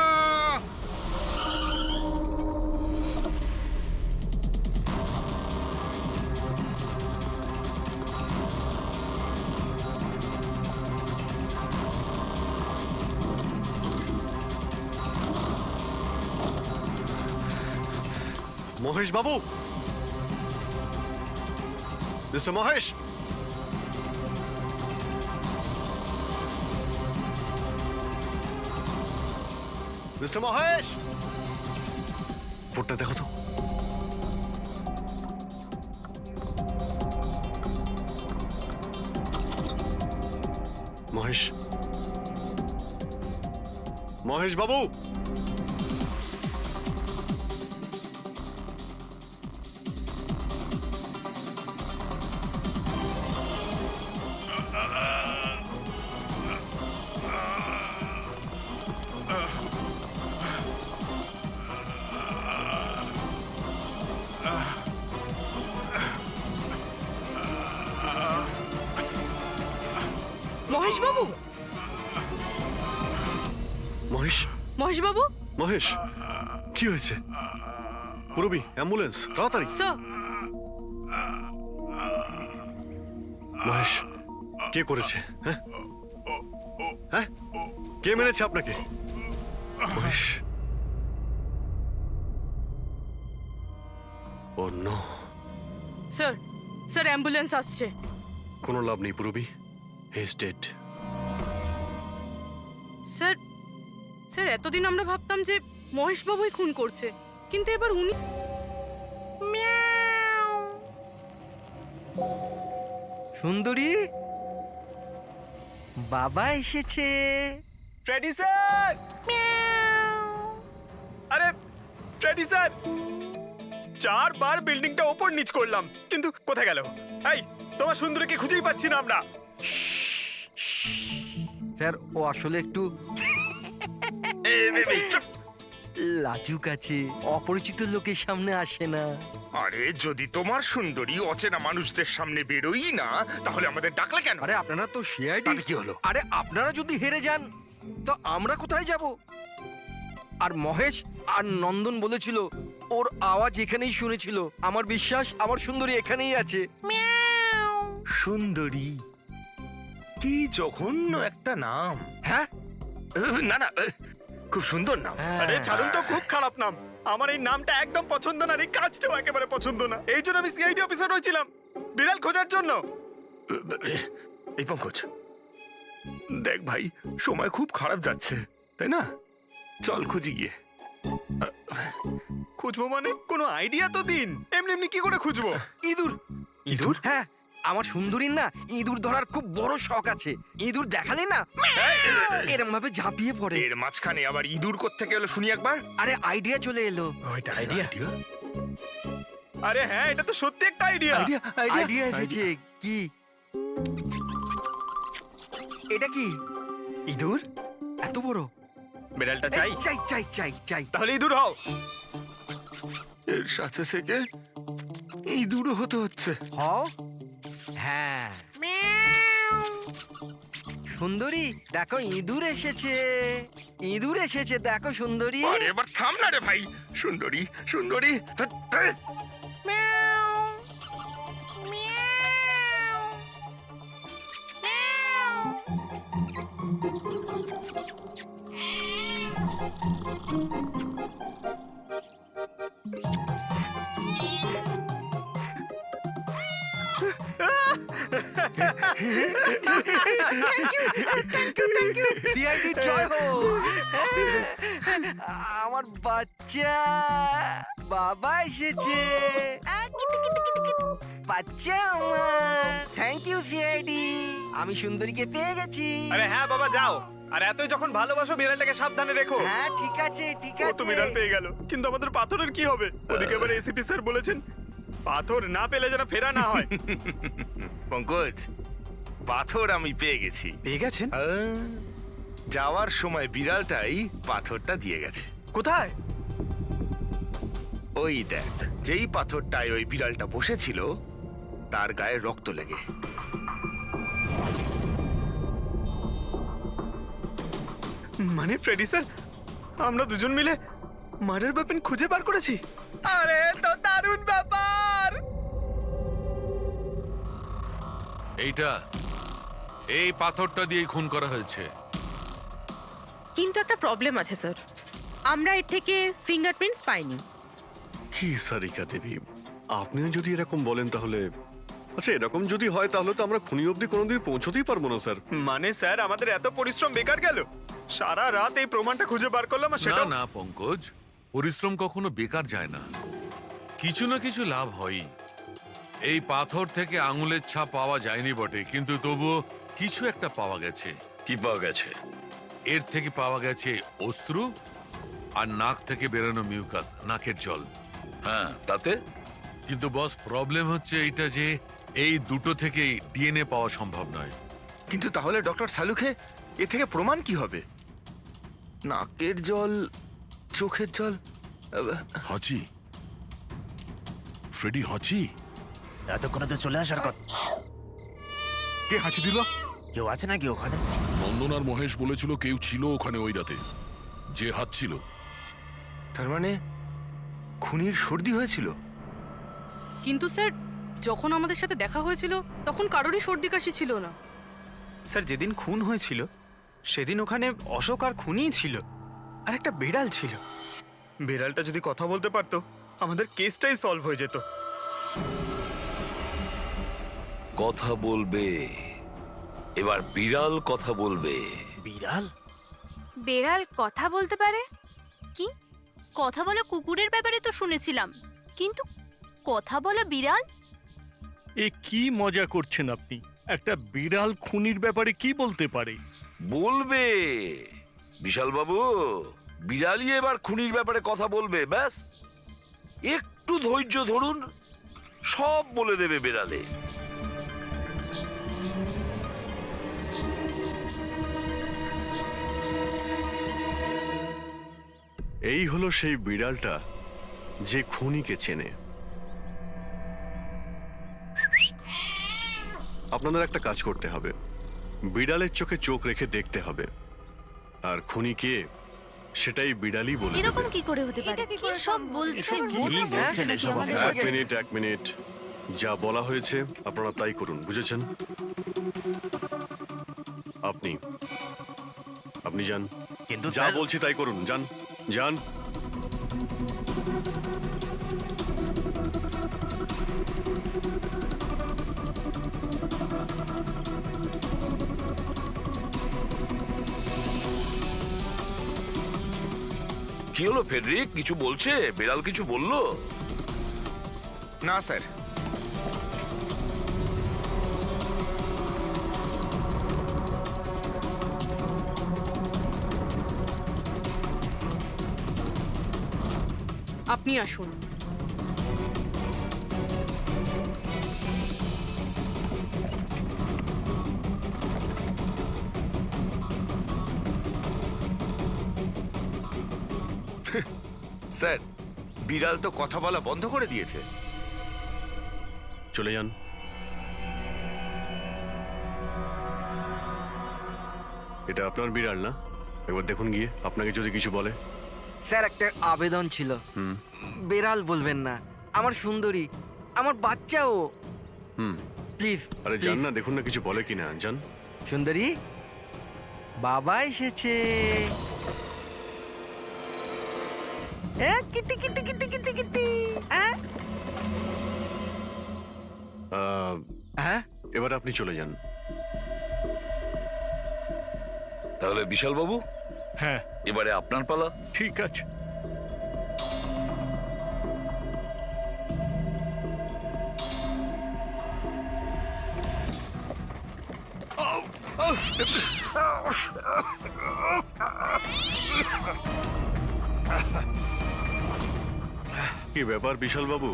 A: মহেশ বাবু, মিস্টার মহেশ, মিস্টার মহেশ, বোর্ডটা দেখো তো। মহেশ, মহেশ বাবু,
K: মহেশ বাবু,
A: মহেশ,
K: মহেশ বাবু,
A: মহেশ, কি হয়েছে? পুরবি, অ্যাম্বুলেন্স, তাড়াতাড়ি।
K: স্যার,
A: মহেশ, কে করেছে? হ্যাঁ হ্যাঁ, কে মেরেছে আপনাকে? মহেশ, ও নো।
K: স্যার, স্যার অ্যাম্বুলেন্স আসছে।
A: কোনো লাভ নেই পুরবি, he is dead.
K: Sir, sir এতদিন আমরা ভাবতাম যে মহেশ বাবুই খুন করছে, কিন্তু এবার উনি।
L: সুন্দরী, বাবা এসেছে।
C: Freddie sir! আরে ফ্রেডি স্যার, 4 বার বিল্ডিংটা ওপর নিচ করলাম, কিন্তু কোথায় গেল? এই, তোমার সুন্দরীকে খুঁজেই পাচ্ছি না আমরা।
L: স্যার, ও আসলে একটু লাজুক আছে, অপরিচিত লোকের সামনে আসে না।
E: আরে যদি তোমার সুন্দরী অচেনা মানুষদের সামনে বেরোই না, তাহলে আমাদের ডাকলে কেন?
L: আরে আপনারা তো সিআইডি।
E: কি হলো?
L: আরে আপনারা যদি হেরে যান তো আমরা কোথায় যাব? আর মহেশ আর নন্দন বলেছিল ওর আওয়াজ এখানেই শুনেছিল। আমার বিশ্বাস আমার সুন্দরী এখানেই আছে।
E: সুন্দরী, কি জঘন্য একটা নাম।
L: হ্যাঁ,
E: না না, খুব সুন্দর নাম।
C: আরে ছাড়ুন তো, খুব খারাপ নাম। আমার এই নামটা একদম পছন্দ না, এই কাজটাও একেবারে পছন্দ না। এই জন্য আমি সিআইডি অফিসার হয়েছিলাম, বিড়াল খোঁজার জন্য।
E: এই পঙ্কজ, দেখ ভাই, সময় খুব খারাপ যাচ্ছে, তাই না? চল খুঁজি গিয়ে।
C: খুঁজবো মানে? কোনো আইডিয়া তো দিন। এমনি এমনি কি করে খুঁজবো?
L: ইঁদুর।
E: ইঁদুর?
L: হ্যাঁ, আমার সুন্দরীর না ইঁদুর ধরার খুব বড় শখ আছে। ইঁদুর দেখালে না এরকম ভাবে ঝাঁপিয়ে পড়ে।
E: এর মাঝখানে আবার ইঁদুর কোত্থেকে এলো শুনি একবার।
L: আরে আইডিয়া চলে এলো।
C: ওইটা আইডিয়া? আরে হ্যাঁ, এটা তো সত্যি একটা আইডিয়া।
L: আইডিয়া এসেছে। কি এটা? কি
C: ইঁদুর?
L: এত বড়?
C: বিড়ালটা চাই?
L: চাই চাই চাই চাই।
C: তাহলে ইঁদুর হও।
E: এর সাথে থেকে ইঁদুরও হতে হচ্ছে।
L: হও। হ্যাঁ, সুন্দরী দেখো, ইঁদুর এসেছে। ইঁদুর এসেছে, দেখো সুন্দরী।
E: আরে এবার থাম না রে ভাই। সুন্দরী, সুন্দরী,
L: সিআইডি জয় হোক। আমার বাচ্চা বাবা এসেছে। বাচ্চা আমার। থ্যাংক ইউ সিআইডি, আমি সুন্দরীকে পেয়ে গেছি।
C: আরে হ্যাঁ বাবা, যাও। আর এতই যখন ভালোবাসো, বিড়ালটাকে সাবধানে রেখো।
L: হ্যাঁ ঠিক আছে ঠিক
C: ও তো
L: আছে।
C: বিড়াল পেয়ে গেল, কিন্তু আমাদের পাথরের কি হবে? ওদিকে এবার এসিপি স্যার বলেছেন পাথর না পেলে যেন ফেরা না হয়।
E: পঙ্কজ, পাথর আমি পেয়ে গেছি।
C: পেয়ে গেছেন?
E: যাওয়ার সময় বিড়ালটাই পাথরটা দিয়ে গেছে।
C: কোথায়?
E: ওই দেখ, যেই পাথরটায় ওই বিড়ালটা বসেছিল তার গায়ে রক্ত লেগে।
C: মানে ফ্রেডি স্যার, আমরা দুজন মিলে মার্ডার ওয়েপন খুঁজে বার করেছি? আরে তো দারুণ ব্যাপার!
M: এই পাথরটা দিয়ে খুন করা হয়েছে।
K: কিন্তু একটা প্রবলেম আছে স্যার, আমরা এর থেকে ফিঙ্গারপ্রিন্টস পাইনি।
A: কি সারিকা দেবী, আপনিও যদি এরকম বলেন তাহলে আচ্ছা, এরকম যদি হয় তাহলে তো আমরা খুনি অবধি কোনোদিন পৌঁছতেই পারবো না স্যার।
C: মানে স্যার, আমাদের এত পরিশ্রম বেকার গেল? সারা রাত এই প্রমাণটা খুঁজে বার করলাম, আর
M: না
C: সেটা
M: না পঙ্কজ, পরিশ্রম কখনো বেকার যায় না, কিছু না কিছু লাভ হয়ই। এই পাথর থেকে আঙুলের ছাপ পাওয়া যায়নি বটে, কিন্তু তবুও কিছু একটা পাওয়া গেছে।
F: কি পাওয়া গেছে?
M: এর থেকে পাওয়া গেছে অস্ত্র আর নাক থেকে বেরোনো মিউকাস, নাকের জল।
F: হ্যাঁ, তাতে?
M: কিন্তু বস, প্রবলেম হচ্ছে এইটা যে এই দুটো থেকেই ডিএনএ পাওয়া সম্ভব নয়।
E: কিন্তু তাহলে ডক্টর সালুখে এ থেকে প্রমাণ কি হবে? নাকের জল, চোখের জল।
N: হাঁচি, ফ্রেডি হাঁচি।
D: এতক্ষণে তো চলে আসার কথা।
G: কে হাঁচি দিল?
D: কেউ আছে নাকি ওখানে?
N: নন্দন আর মহেশ বলেছিল কেউ ছিল ওখানে ওই রাতে, যে হাঁচছিল।
E: তার মানে খুনির সর্দি হয়েছিল?
K: কিন্তু স্যার, যখন আমাদের সাথে দেখা হয়েছিল তখন কারোরই সর্দি কাশি ছিল না।
C: স্যার, যেদিন খুন হয়েছিল সেদিন ওখানে অশোক আর খুনিই ছিল, আর একটা বিড়াল ছিল। বিড়ালটা যদি কথা বলতে পারতো, আমাদের কেসটাই সলভ হয়ে যেত।
F: কথা বলবে, এবার বিড়াল কথা বলবে।
D: বিড়াল?
I: বেড়াল কথা বলতে পারে? কি কথা বলা কুকুরের ব্যাপারে তো শুনেছিলাম, কিন্তু কথা বলা বিড়াল?
H: এ কি মজা করছেন আপনি? একটা বিড়াল খুনির ব্যাপারে কি বলতে পারে?
F: বলবে বিশাল বাবু, বিড়ালই এবার খুনির ব্যাপারে কথা বলবে। ব্যাস একটু ধৈর্য ধরুন, সব বলে দেবে বিড়ালে।
A: এই হলো সেই বিড়ালটা যে খুনিকে চেনে। আপনাদের একটা কাজ করতে হবে, বিড়ালের চোখে চোখ রেখে দেখতে হবে, আর খুনি কে সেটাই বিড়ালই বলে দেবে।
I: এরকম কি করে হতে পারে? কি সব বলছেন?
A: এক মিনিট, যা বলা হয়েছে আপনারা তাই করুন, বুঝেছেন? আপনি যান,
D: কিন্তু
A: যা বলছি তাই করুন, যান যান।
F: কি হলো ফেডরিক, কিছু বলছে? বিড়াল কিছু বললো?
E: না স্যার।
K: আপনি আসুন।
E: স্যার, বিড়াল তো কথা বলা বন্ধ করে দিয়েছে।
A: চলে যান। এটা আপনার বিড়াল না? একবার দেখুন গিয়ে, আপনাকে যদি কিছু বলে।
L: স্যার, একটা আবেদন ছিল। বেড়াল বলবেন না, আমার সুন্দরী, আমার বাচ্চাও। প্লিজ।
A: আরে যান না, দেখুন না কিছু বলে কিনা, যান।
L: সুন্দরী, বাবা এসেছে। Kitty Kitty Kitty Kitty Kitty.
A: এবার আপনি চলে যান।
F: তাহলে বিশাল বাবু,
H: হ্যাঁ,
F: এবারে আপনার পালা।
H: ঠিক আছে।
A: কি ব্যাপার বিশাল বাবু,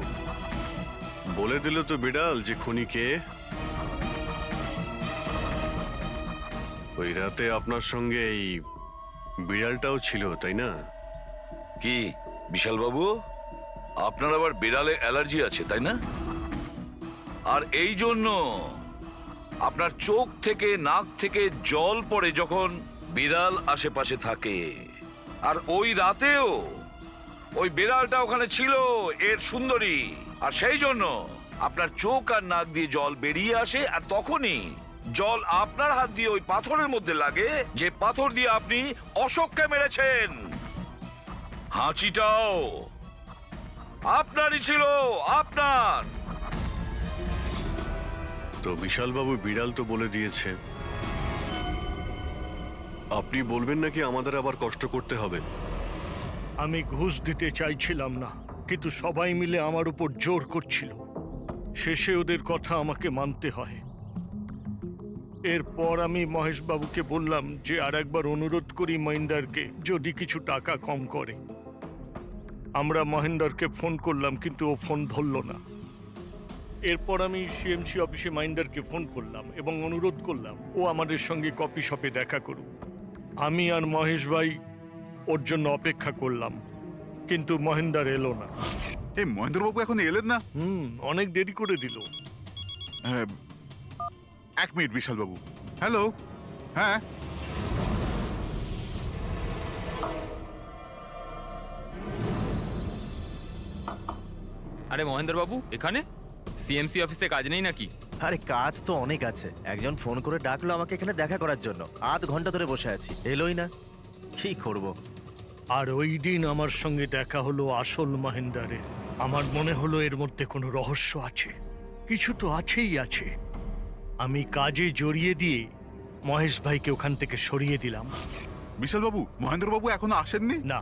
A: বলে দিল তো বিড়াল যে খুনি কে? ওই রাতে আপনার সঙ্গে এই বিড়ালটাও ছিল, তাই না?
F: কি বিশাল বাবু, আপনার আবার বিড়ালে অ্যালার্জি আছে, তাই না? আর এই জন্য আপনার চোখ থেকে নাক থেকে জল পড়ে যখন বিড়াল আশেপাশে থাকে, আর ওই রাতেও ওই বিড়ালটা ওখানে ছিল, এর সুন্দরী, আর সেই জন্য আপনার চোখ আর নাক দিয়ে জল বেরিয়ে আসে, আর তখনই জল আপনার হাত দিয়ে ওই পাথরের মধ্যে লাগে, যে পাথর দিয়ে আপনি অশোককে মেরেছেন। হাঁচিটাও আপনারই ছিল, আপনার।
A: তো বিশালবাবু বিড়াল তো বলে দিয়েছে, আপনি বলবেন নাকি আমাদের আবার কষ্ট করতে হবে?
H: আমি ঘুষ দিতে চাইছিলাম না, কিন্তু সবাই মিলে আমার উপর জোর করছিল। শেষে ওদের কথা আমাকে মানতে হয়। এরপর আমি মহেশবাবুকে বললাম যে আর একবার অনুরোধ করি মহিন্দারকে, যদি কিছু টাকা কম করে। আমরা মহেন্দারকে ফোন করলাম, কিন্তু ও ফোন ধরল না। এরপর আমি সিএমসি অফিসে মহিন্দারকে ফোন করলাম এবং অনুরোধ করলাম ও আমাদের সঙ্গে কফি শপে দেখা করুক। আমি আর মহেশ ভাই ওর জন্য অপেক্ষা করলাম, কিন্তু মহেন্দার এলো না।
G: এই মহেন্দ্রবাবু এখন এলেন না?
H: অনেক দেরি করে দিল।
G: এক মিনিট বিশালবাবু। হ্যালো, হ্যাঁ
O: আরে মহেন্দ্রবাবু, এখানে সিএমসি অফিসে কাজ নেই নাকি?
D: আরে কাজ তো অনেক আছে। একজন ফোন করে ডাকলো আমাকে এখানে দেখা করার জন্য। আধ ঘন্টা ধরে বসে আছি, এলোই না। কি করব?
H: আর ওই দিন আমার সঙ্গে দেখা হলো আসল মহেন্দারের। আমার মনে হলো এর মধ্যে কোনো রহস্য আছে, কিছু তো আছেই আছে। আমি কাজে জড়িয়ে দিয়ে মহেশ ভাইকে ওখান থেকে সরিয়ে দিলাম।
G: বিশালবাবু, মহেন্দ্রবাবু এখনো আসেননি?
H: না,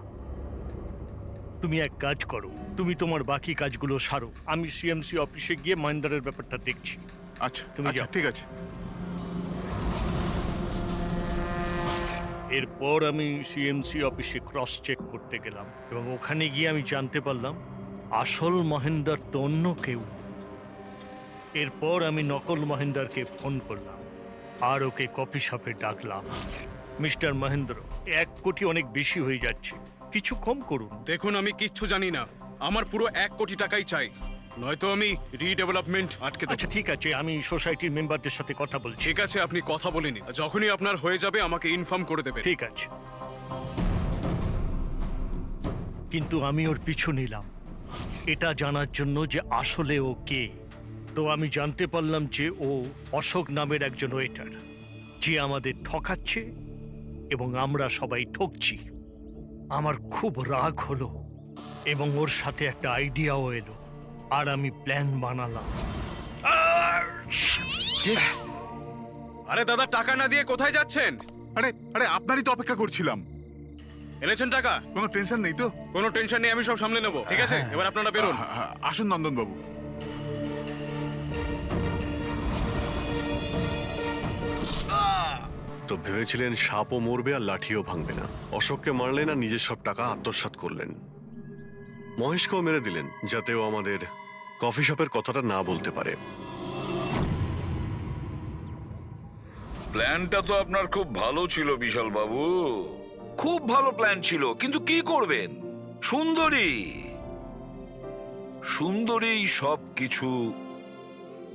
H: তুমি এক কাজ করো, তুমি তোমার বাকি কাজগুলো সারো। আমি সিএমসি অফিসে গিয়ে মহেন্দারের ব্যাপারটা দেখছি।
G: আচ্ছা,
H: তুমি
G: আচ্ছা,
H: যাও।
G: ঠিক আছে।
H: এরপর আমি সিএমসি অফিসে ক্রস চেক করতে গেলাম এবং ওখানে গিয়ে আমি জানতে পারলাম আসল মহেন্দার তো অন্য কেউ। এরপর আমি নকল মহেন্দারকে ফোন করলাম আর ওকে কফি শপে ডাকলাম। মিস্টার মহেন্দ্র, 1 কোটি অনেক বেশি হয়ে যাচ্ছে, কিছু কম করুন।
P: দেখুন, আমি কিচ্ছু জানি না। আমার পুরো 1 কোটি টাকাই চাই, নয়তো আমি রিডেভেলপমেন্ট আটকে দেব।
H: আচ্ছা ঠিক আছে, আমি সোসাইটির মেম্বারদের সাথে কথা বলছি।
P: ঠিক আছে, আপনি কথা বলে নিন। যখনই আপনার হয়ে যাবে আমাকে ইনফর্ম করে দেবেন।
H: ঠিক আছে, কিন্তু আমি ওর পিছু নিলাম এটা জানার জন্য যে আসলে ও কে। তো আমি জানতে পারলাম যে ও অশোক নামের একজন ওয়েটার, যে আমাদের ঠকাচ্ছে এবং আমরা সবাই ঠকছি। আমার খুব রাগ হলো এবং ওর সাথে একটা আইডিয়াও এলো, আর আমি প্ল্যান বানালাম।
P: আরে দাদা, টাকা না দিয়ে কোথায় যাচ্ছেন?
G: আরে আরে আপনারই তো অপেক্ষা করছিলাম।
P: এনেছেন টাকা?
G: কোনো টেনশন নেই তো?
P: কোনো টেনশন নেই, আমি সব সামলে নেব। ঠিক আছে, এবার আপনারা বেরোন।
G: আসুন নন্দনবাবু।
A: তো ভেবেছিলেন সাপও মরবে আর লাঠিও ভাঙবে না। অশোককে মারলেন আর নিজের সব টাকা আত্মসাৎ করলেন। মহেশকেও মেরে দিলেন যাতে ও আমাদের কফি শপের কথাটা না বলতে পারে।
F: প্ল্যানটা তো আপনার খুব ভালো ছিল বিশাল বাবু, খুব ভালো প্ল্যান ছিল, কিন্তু কি করবেন? সুন্দরী সুন্দরী সব কিছু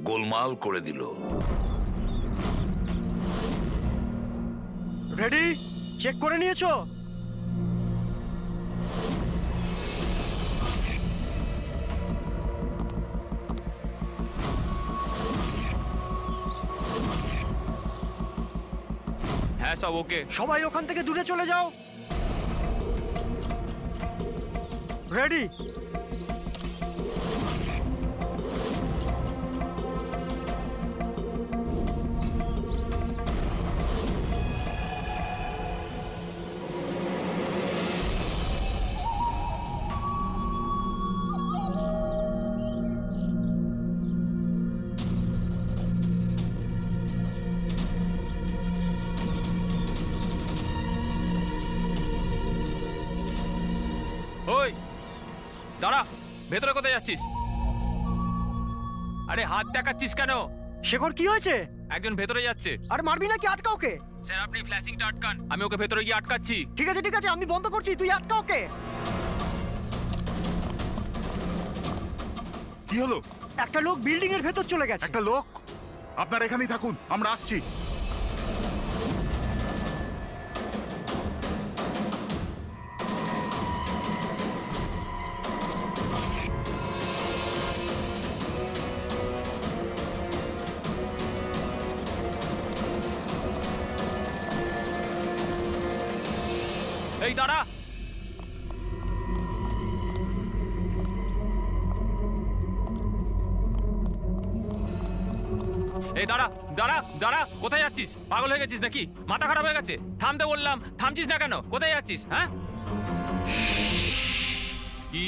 F: গোলমাল করে দিল।
B: রেডি? চেক করে নিয়েছো?
O: হ্যাঁ, সব ওকে।
B: সবাই ওখান থেকে দূরে চলে যাও। রেডি?
O: ওই দাঁড়া, ভেতরে কোথায় যাচ্ছিস? আরে হাত দেখাচ্ছিস কেন?
B: শেখর, কি হয়েছে?
O: একজন ভেতরে যাচ্ছে।
B: আর মারবি নাকি? আটকা ওকে।
O: স্যার, আপনি ফ্ল্যাশিংটা আটকান, আমি ওকে ভেতরে গিয়ে আটকাচ্ছি।
B: ঠিক আছে ঠিক আছে, আমি বন্ধ করছি, তুই আটকা ওকে।
G: কি হলো?
B: একটা লোক বিল্ডিং এর ভেতর চলে গেছে।
G: একটা লোক? আপনারা এখানেই থাকুন, আমরা আসছি।
O: এই দাঁড়া। এই দাঁড়া দাঁড়া দাঁড়া, কোথায় যাচ্ছিস? পাগল হয়ে গেছিস নাকি? মাথা খারাপ হয়ে গেছে? থামতে বললাম, থামছিস না কেন? কোথায় যাচ্ছিস? হ্যাঁ কি?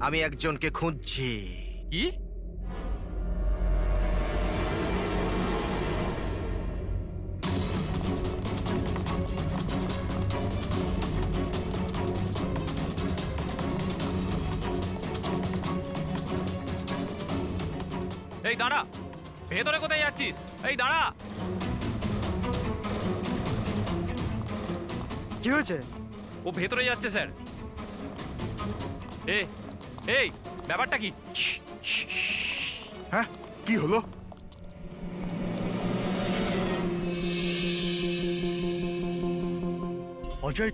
L: আমি একজনকে খুঁজছি।
O: কি? এই দাঁড়া, ভেতরে কোথায় যাচ্ছিস? এই দাঁড়া।
B: কি হয়েছে?
O: ও ভেতরে যাচ্ছে স্যার। এই ব্যাপারটা কি?
G: হ্যাঁ, কি হলো?
H: অজয়,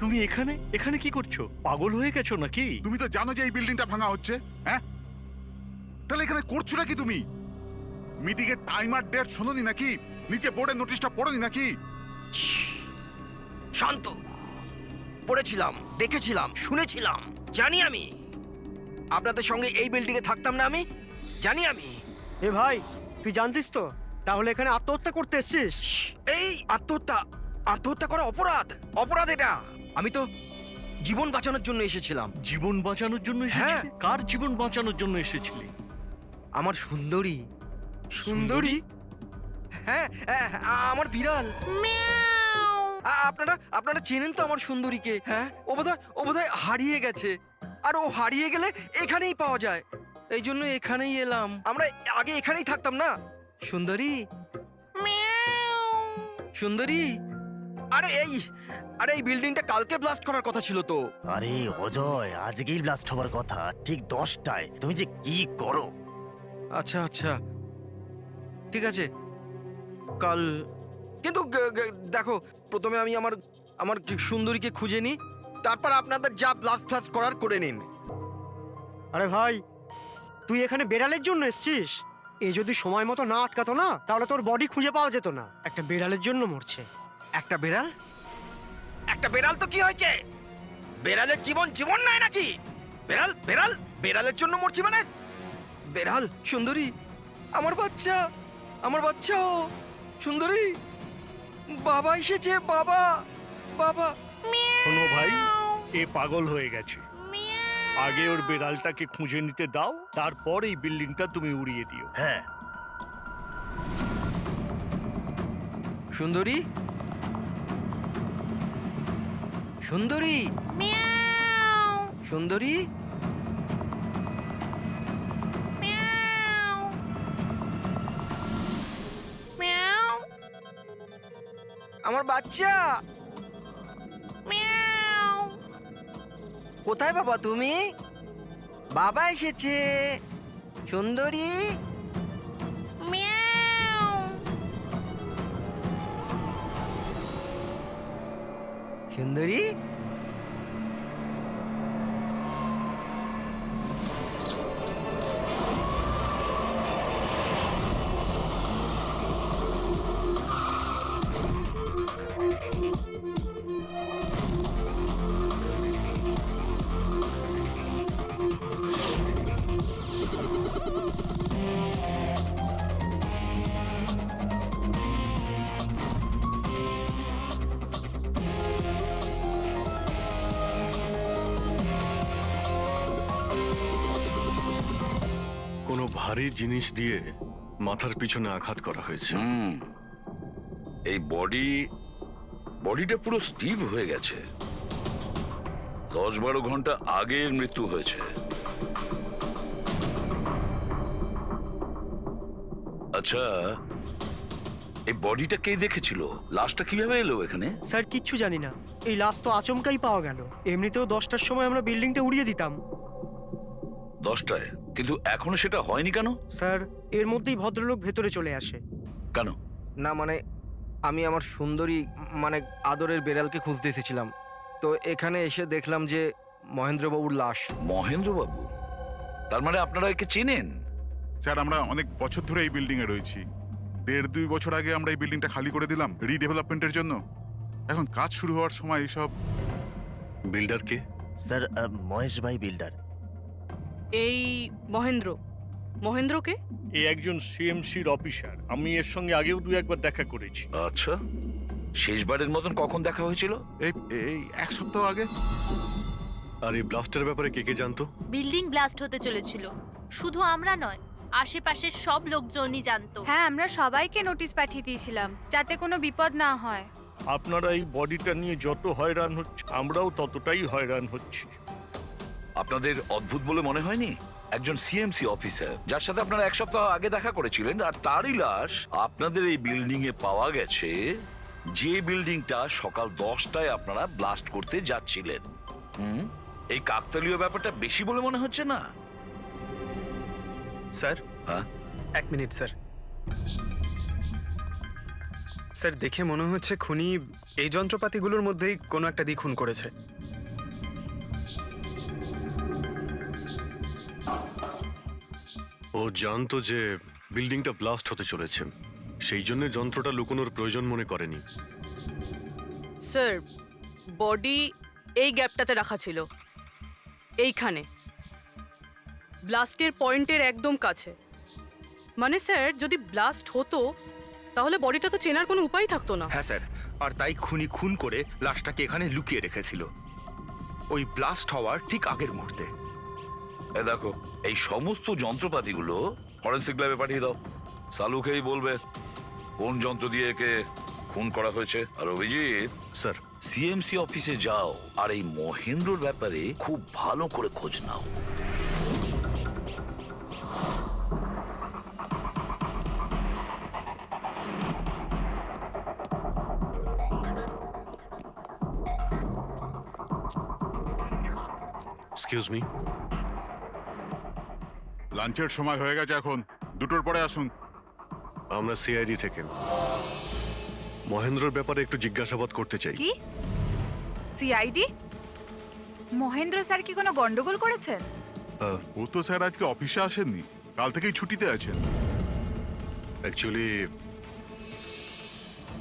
H: তুমি এখানে এখানে কি করছো? পাগল হয়ে গেছো নাকি?
G: তুমি তো জানো যে এই বিল্ডিংটা ভাঙা হচ্ছে, হ্যাঁ? তাহলে এখানে করছো নাকি তুমি? মিটিং এর টাইম আর ডেট শোনোনি নাকি? নিচে বোর্ডের নোটিশটা পড়োনি নাকি?
L: শান্ত, পড়েছিলাম, দেখেছিলাম, শুনেছিলাম। জানি আমি আপনাদের সঙ্গে এই বিল্ডিং এ থাকতাম না। আমি জানি। আমি
B: এ ভাই, তুই জানতিস তো? তাহলে এখানে আত্মহত্যা করতে এসেছিস?
L: এই আত্মহত্যা করা অপরাধ। অপরাধ এটা। আমি তো জীবন বাঁচানোর জন্য এসেছিলাম।
H: জীবন বাঁচানোর জন্য এসেছিলি? কার জীবন বাঁচানোর জন্য এসেছিলি?
L: আমার সুন্দরী।
B: সুন্দরী?
L: হ্যাঁ, আমার বিড়াল। আপনারা চেনেন তো আমার সুন্দরীকে? হ্যাঁ, ও বোধহয় হারিয়ে গেছে। আর ও হারিয়ে গেলে এখানেই পাওয়া যায়। এই জন্য এখানেই এলাম। আমরা আগে এখানেই থাকতাম না। সুন্দরী, সুন্দরী। আরে এই বিল্ডিংটা কালকে ব্লাস্ট করার কথা ছিল তো।
D: আরে অজয়, আজকেই ব্লাস্ট হবার কথা, ঠিক 10টায়। তুমি যে কি করো!
L: আচ্ছা, ঠিক আছে, কাল। কিন্তু দেখো, প্রথমে আমি আমার সুন্দরীকে খুঁজে নিই, তারপর আপনাদের যা ব্লাস্ট ফ্লাস্ট করার করে নিন।
B: আরে ভাই, তুই এখানে বেড়ালের জন্য এসেছিস? এ যদি সময় মতো না আটকাতো না, তাহলে তোর বডি খুঁজে পাওয়া যেত না। একটা বেড়ালের জন্য মরছে।
L: একটা বেড়াল তো কি হয়েছে? বেড়ালের জীবন নাই নাকি? বেড়ালের জন্য মরছি মানে? বেড়াল, সুন্দরী, আমার বাচ্চা ও সুন্দরী। বাবা এসেছে, বাবা।
H: শোনো ভাই, এ পাগল হয়ে গেছে। আগে ওর বেড়ালটাকে খুঁজে নিতে দাও, তারপর এই বিল্ডিংটা তুমি উড়িয়ে দিও।
D: হ্যাঁ।
L: সুন্দরী, সুন্দরী, সুন্দরী। আমার বাচ্চা কোথায়? বাবা তুমি? বাবা এসেছে। সুন্দরী, সুন্দরী।
A: কোনো ভারী জিনিস দিয়ে মাথার পিছনে আঘাত করা হয়েছে।
F: এই বডিটা পুরো স্টিভ হয়ে গেছে। 10-12 ঘন্টা আগের মৃত্যু হয়েছে। আচ্ছা, এই বডিটা কে দেখেছিল? লাশটা কিভাবে এলো এখানে?
B: স্যার, কিচ্ছু জানি না। এই লাশ তো আচমকাই পাওয়া গেল। এমনিতেও 10টার সময় আমরা বিল্ডিংটা উড়িয়ে দিতাম।
F: 10টায়? কিন্তু এখনো সেটা হয়নি কেন?
B: স্যার, এর মধ্যেই ভদ্রলোক ভেতরে চলে আসে।
F: কেন?
L: না মানে, আমি আমার সুন্দরী মানে আদরের বেড়ালকে খুঁজতে এসেছিলাম। তো এখানে এসে দেখলাম যে মহেন্দ্রবাবুর লাশ।
F: মহেন্দ্রবাবু? তার মানে আপনারা একে চেনেন?
G: স্যার, আমরা অনেক বছর ধরে এই বিল্ডিং এ রয়েছি। 1.5-2 বছর আগে আমরা এই বিল্ডিংটা খালি করে দিলাম রিডেভেলপমেন্টের জন্য। এখন কাজ শুরু হওয়ার সময় এইসব।
A: বিল্ডারকে?
D: স্যার মহেশ ভাই বিল্ডার।
K: এই মহেন্দ্র, মহেন্দ্রকে?
H: এ একজন সিএমসির অফিসার, আমি এর সঙ্গে আগেও দু একবার দেখা করেছি।
F: আচ্ছা, শেষবারের মতন কখন দেখা হয়েছিল?
G: এই এক সপ্তাহ আগে।
A: আর এই ব্লাস্টের ব্যাপারে কে কে জানতো?
I: বিল্ডিং ব্লাস্ট হতে চলেছিল, শুধু আমরা নয়, আশেপাশের সব লোকজনই জানতো।
J: হ্যাঁ, আমরা সবাইকে নোটিশ পাঠিয়ে দিয়েছিলাম যাতে কোনো বিপদ না হয়।
H: আপনারা এই বডিটা নিয়ে যত হয়রান হচ্ছে, আমরাও ততটাই হয়রান হচ্ছি।
F: আপনাদের অদ্ভুত বলে মনে হয়নি? একজন সিএমসি অফিসার যার সাথে আপনারা এক সপ্তাহ আগে দেখা করেছিলেন, আর তারই লাশ আপনাদের এই বিল্ডিং এ পাওয়া গেছে, যে বিল্ডিংটা সকাল 10টায় আপনারা ব্লাস্ট করতে যাচ্ছিলেন। এই কাকতালীয় ব্যাপারটা বেশি বলে মনে হচ্ছে না?
C: স্যার,
F: হ্যাঁ,
C: 1 মিনিট স্যার। স্যার, দেখে মনে হচ্ছে খুনি এই যন্ত্রপাতিগুলোর মধ্যেই কোনো একটা দিয়ে খুন করেছে।
A: ও জানতো যে বিল্ডিংটা ব্লাস্ট হতে চলেছে, সেই জন্য যন্ত্রটা লুকোনোর প্রয়োজন মনে করেনি।
K: স্যার, বডি এই গ্যাপটাতে রাখা ছিল, এইখানে ব্লাস্টের পয়েন্টের একদম কাছে। মানে স্যার, যদি ব্লাস্ট হতো তাহলে বডিটা তো চেনার কোনো উপায় থাকতো না।
E: হ্যাঁ স্যার, আর তাই খুনি খুন করে লাশটাকে এখানে লুকিয়ে রেখেছিল ওই ব্লাস্ট হওয়ার ঠিক আগের মুহূর্তে।
F: এ দেখো, এই সমস্ত যন্ত্রপাতিগুলো ফরেন্সিক ল্যাবে পাঠিয়ে দাও। সালুকেই বলবে কোন যন্ত্র দিয়ে একে খুন করা হয়েছে। আর অভিজিৎ
A: স্যার,
F: সিএমসি অফিসে যাও আর এই মহেন্দ্রর ব্যাপারে খুব ভালো করে খোঁজ নাও।
A: Excuse me.
G: লাঞ্চের সময় হয়ে গেছে, এখন 2টোর পরে আসুন।
A: আমরা সিআইডি থেকে মহেন্দ্রর ব্যাপারে একটু জিজ্ঞাসাবাদ করতে চাই।
J: কি সিআইডি? মহেন্দ্র স্যার কি কোনো গন্ডগোল করেছেন?
G: ও তো স্যার আজকে অফিসে আসেননি, কাল থেকেই ছুটিতে আছেন।
A: অ্যাকচুয়ালি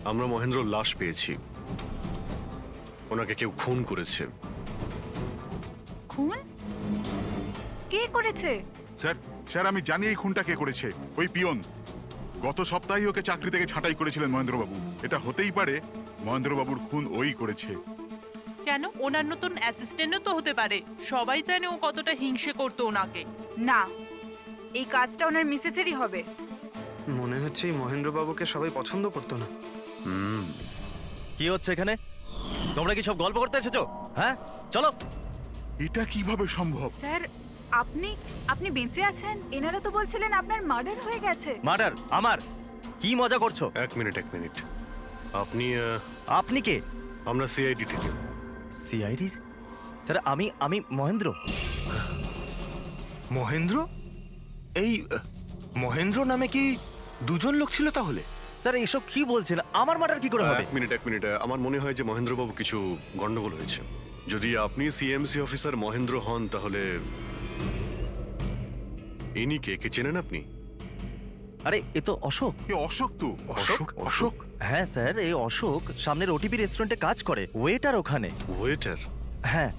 A: আমরা মহেন্দ্রর লাশ পেয়েছি, ওনাকে কেউ খুন করেছে।
J: খুন? কে করেছে?
G: স্যার আমি জানি এই খুনটা কে করেছে। ওই পিয়ন গত সপ্তাহে ওকে চাকরি থেকে ছাঁটাই করেছিলেন মহেন্দ্রবাবু। এটা হতেই পারে মহেন্দ্রবাবুর খুন ওই করেছে।
K: কেন? ওনার নতুন অ্যাসিস্ট্যান্টও তো হতে পারে, সবাই জানে ও কতটা হিংসে করতো ওনাকে।
J: না, এই কাজটা ওনার মিসেসেরই হবে।
C: মনে হচ্ছে এই মহেন্দ্রবাবুকে সবাই পছন্দ করতো না।
D: কি হচ্ছে এখানে? তোমরা কি সব গল্প করতে এসেছো? হ্যাঁ, চলো।
G: এটা কিভাবে সম্ভব?
J: স্যার, আপনি বেঁচে আছেন? এনারা তো বলছিলেন আপনার মার্ডার হয়ে গেছে।
D: মার্ডার? আমার? কি মজা করছো?
A: এক মিনিট। আপনি
D: আপনি কে?
A: আমরা সিআইডি থেকে।
D: সিআইডি? স্যার, আমি মহেন্দ্র।
E: মহেন্দ্র? এই মহেন্দ্র নামে কি দুজন লোক ছিল তাহলে?
D: স্যার, এইসব কি বলছেন? আমার মার্ডার কি করে হবে?
A: এক মিনিট। আমার মনে হয় যে মহেন্দ্রবাবু কিছু গন্ডগোল হয়েছে। যদি আপনি সিএমসি অফিসার মহেন্দ্র হন, তাহলে ইনি কে চেনেন আপনি?
D: আরে, এ তো অশোক।
G: অশোক তো?
A: অশোক?
D: হ্যাঁ স্যার, এই অশোক সামনের ওটিপি রেস্টুরেন্টে কাজ করে, ওয়েটার ওখানে।
A: ওয়েটার?
D: হ্যাঁ।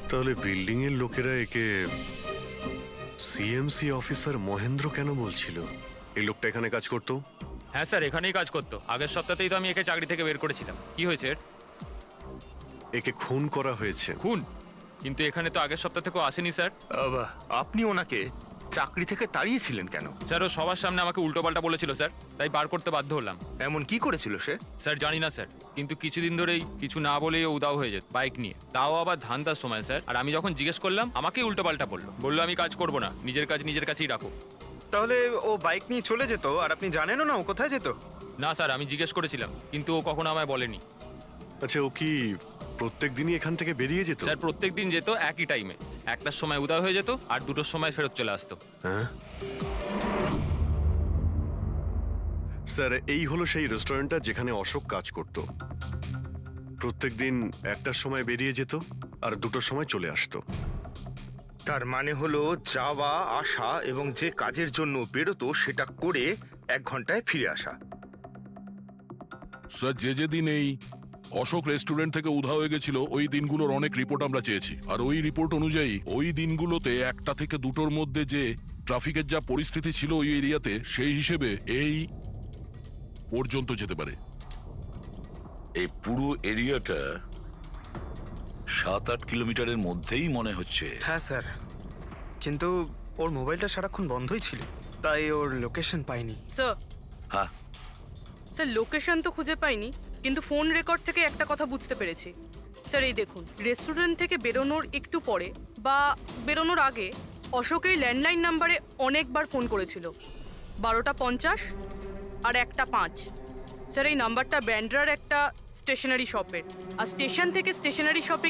A: তাহলে বিল্ডিং এর লোকেরা একে সিএমসি অফিসার মহেন্দ্র কেন বলছিল? এই লোকটা এখানে কাজ করতো?
O: হ্যাঁ স্যার, এখানেই কাজ করতো। আগের সপ্তাহতেই তো আমি একে চাকরি থেকে বের করেছিলাম। কি হয়েছে?
A: একে খুন করা হয়েছে।
O: খুন? কিন্তু এখানে তো আগের সপ্তাহ থেকেও আসেনি স্যার।
E: আপনি ওনাকে চাকরি থেকে তাড়িয়েছিলেন কেন?
O: স্যার, ও সবার সামনে আমাকে উল্টোপাল্টা বলেছিল স্যার, তাই বার করতে বাধ্য হলাম।
E: এমন কি করেছিল সে?
O: স্যার জানি না স্যার, কিন্তু কিছুদিন ধরেই কিছু না বলেই ও উদাও হয়ে যেত বাইক নিয়ে, তাও আবার ধান্দার সময় স্যার। আর আমি যখন জিজ্ঞেস করলাম, আমাকেই উল্টোপাল্টা বললো আমি কাজ করবো না, নিজের কাজ নিজের কাছেই রাখো।
C: তাহলে ও বাইক নিয়ে চলে যেত আর আপনি জানেনও না ও কোথায় যেত?
O: না স্যার, আমি জিজ্ঞেস করেছিলাম, কিন্তু ও কখনো আমায় বলেনি।
A: আচ্ছা, ও কি প্রত্যেক দিনই এখান থেকে বেরিয়ে যেত?
O: স্যার, প্রত্যেক দিন যেত একই টাইমে। 1টার সময় উদয় হয়ে যেত আর 2টোর সময় ফেরত চলে আসতো।
A: হ্যাঁ স্যার, এই হলো সেই রেস্টুরেন্টটা যেখানে অশোক কাজ করত। প্রত্যেক দিন 1টার সময় বেরিয়ে যেত আর 2টোর সময় চলে আসতো।
E: তার মানে হলো যাওয়া আসা এবং যে কাজের জন্য বেরোতো সেটা করে 1 ঘন্টায় ফিরে আসা।
N: স্যার যে দিন এই অশোক রেস্টুরেন্ট থেকে উধাও হয়ে গেছিল ওই দিনগুলোর অনেক রিপোর্ট আমরা চেয়েছি, আর ওই রিপোর্ট অনুযায়ী ওই দিনগুলোতে 1টা থেকে 2টোর মধ্যে যে ট্রাফিকের যা পরিস্থিতি ছিল ওই এরিয়াতে, সেই হিসেবে এই পর্যন্ত যেতে পারে।
F: এই পুরো এরিয়াটা 7-8 কিলোমিটারের মধ্যেই মনে হচ্ছে।
C: হ্যাঁ স্যার, কিন্তু ওর মোবাইলটা সারাক্ষণ বন্ধই ছিল, তাই ওর লোকেশন পাইনি।
K: স্যার
F: হ্যাঁ
K: স্যার, লোকেশন তো খুঁজে পাইনি, কিন্তু ফোন রেকর্ড থেকে একটা কথা বুঝতে পেরেছি। স্যার এই দেখুন, রেস্টুরেন্ট থেকে বেরোনোর একটু পরে বা বেরোনোর আগে অশোক এই ল্যান্ডলাইন নাম্বারে অনেকবার ফোন করেছিল, 12টা 50 আর 1টা 5। স্যার এই নাম্বারটা ব্যান্ড্রার একটা স্টেশনারি শপের, আর স্টেশন থেকে স্টেশনারি শপে